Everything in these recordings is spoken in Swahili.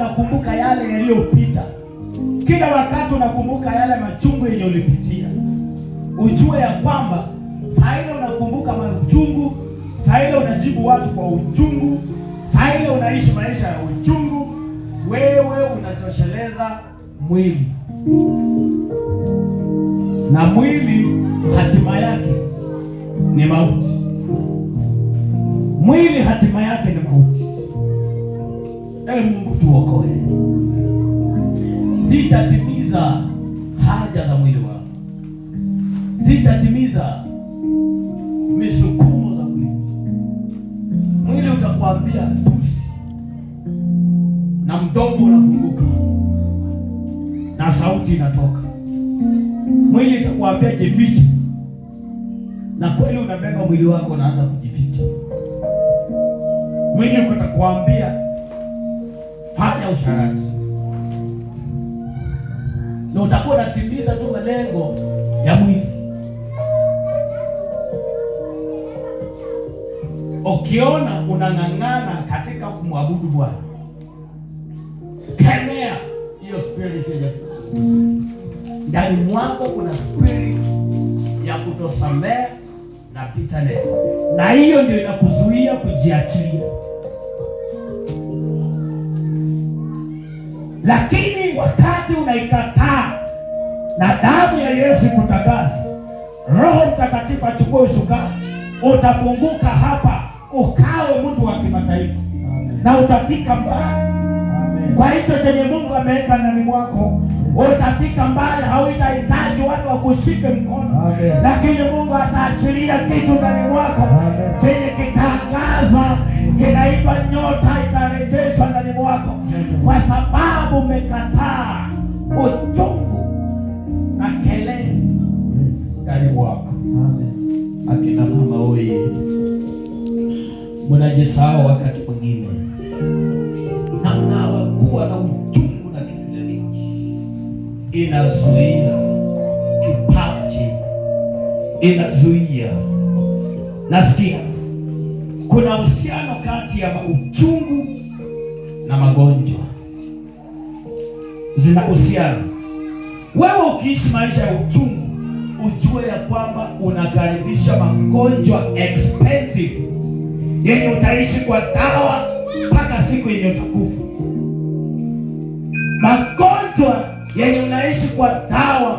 unakumbuka yale yaliyopita, kila wakati unakumbuka yale machungu yenye ulipitia, ujue ya kwamba saa ile unakumbuka machungu, saa ile unajibu watu kwa uchungu, saa ile unaishi maisha ya uchungu, wewe unatosheleza mwili, na mwili hatima yake ni mauti. Mwili hatima yake ni mauti. Mungu tuokoe. Sitatimiza haja za mwili wangu, sitatimiza misukumo za mwili. Mwili utakwambia tusi, na mdomo unafunguka na sauti inatoka. Mwili itakwambia jifiche, na kweli unabeba mwili wako unaanza kujificha. Mwili utakwambia fanya usharati, na utakuwa unatimiza tu malengo ya mwili. Ukiona unang'ang'ana katika kumwabudu Bwana, kemea hiyo spirit ya ndani mwako. Kuna spirit ya kutosamehe na bitterness, na hiyo ndio inakuzuia kujiachilia. Lakini wakati unaikataa na damu ya Yesu kutakasa, Roho Mtakatifu achukue usukani, utafunguka hapa, ukawe mtu wa kimataifa. Amen. Na utafika mbali. Amen. Kwa hicho chenye Mungu ameweka ndani mwako utafika mbali. Hautahitaji watu wakushike mkono. Amen. Lakini Mungu ataachilia kitu ndani mwako chenye kitangaza, kinaitwa nyota, itarejeshwa ndani mwako. Kwa sababu umekataa uchungu na kelele ndani mwako. Akina mama oye, mnajisahau wakati mwingine, na mnakuwa na uchungu na kelele inazuia kipaji, inazuia. Nasikia kuna uhusiano kati ya uchungu na magonjwa, zina uhusiano. Wewe ukiishi maisha ya uchungu, ujue ya kwamba unakaribisha magonjwa expensive yenye utaishi kwa dawa mpaka siku yenye utakufa. Magonjwa yenye unaishi kwa dawa,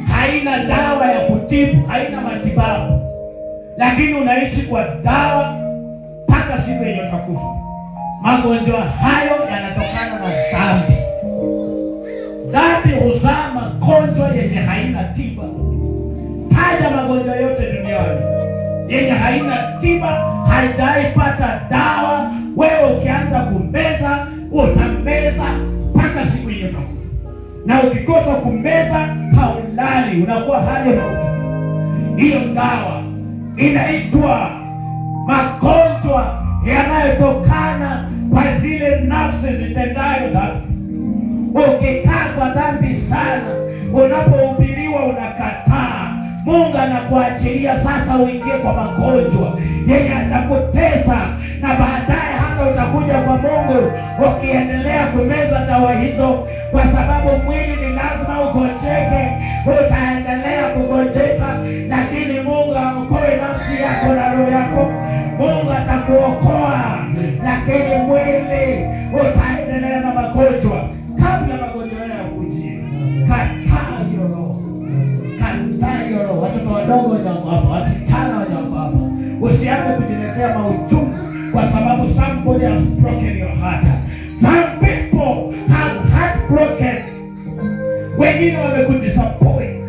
haina dawa ya kutibu, haina matibabu, lakini unaishi kwa dawa mpaka siku yenye utakufa. Magonjwa hayo yanatokana na dhambi. Dhambi huzaa magonjwa yenye haina tiba. Taja magonjwa yote duniani yenye haina tiba, haijaipata dawa. Wewe ukianza kumeza, utameza mpaka siku yenye utakufa. Na ukikosa kumeza, haulali, unakuwa hali mauti. Hiyo dawa inaitwa magonjwa yanayotokana kwa zile nafsi zitendayo dhambi. Ukikaa kwa dhambi sana, unapohubiriwa unakataa, Mungu anakuachilia sasa uingie kwa magonjwa yenye atakutesa, na baadaye hata utakuja kwa Mungu ukiendelea kumeza dawa hizo, kwa sababu mwili ni lazima ugonjeke, utaendelea kugonjeka, lakini Mungu aokoe nafsi yako na roho yako. Mungu atakuokoa, lakini mwili utaendelea na magonjwa. Kabla magonjwa haya yakujie, kataa hiyo roho, kataa hiyo roho. Watoto wadogo wako hapa, wasichana wako hapa, usianze kujiletea mauchungu kwa sababu somebody has broken your heart. Some people have heartbroken. Wengine wamekudisappoint,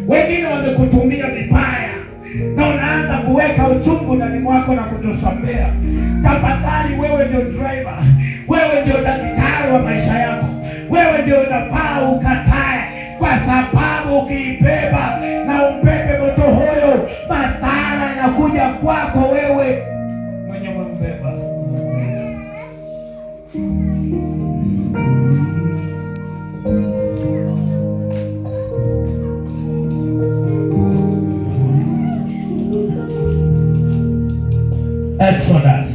wengine wamekutumia vibaya, na unaanza kuweka uchungu ndani mwako na kutosamea. Tafadhali, wewe ndio driver, wewe ndio daktari wa maisha yako. Wewe ndio unafaa ukatae, kwa sababu ukiibeba na umbebe moto huyo, madhara yanakuja kwako wewe mwenye umembeba. Exodus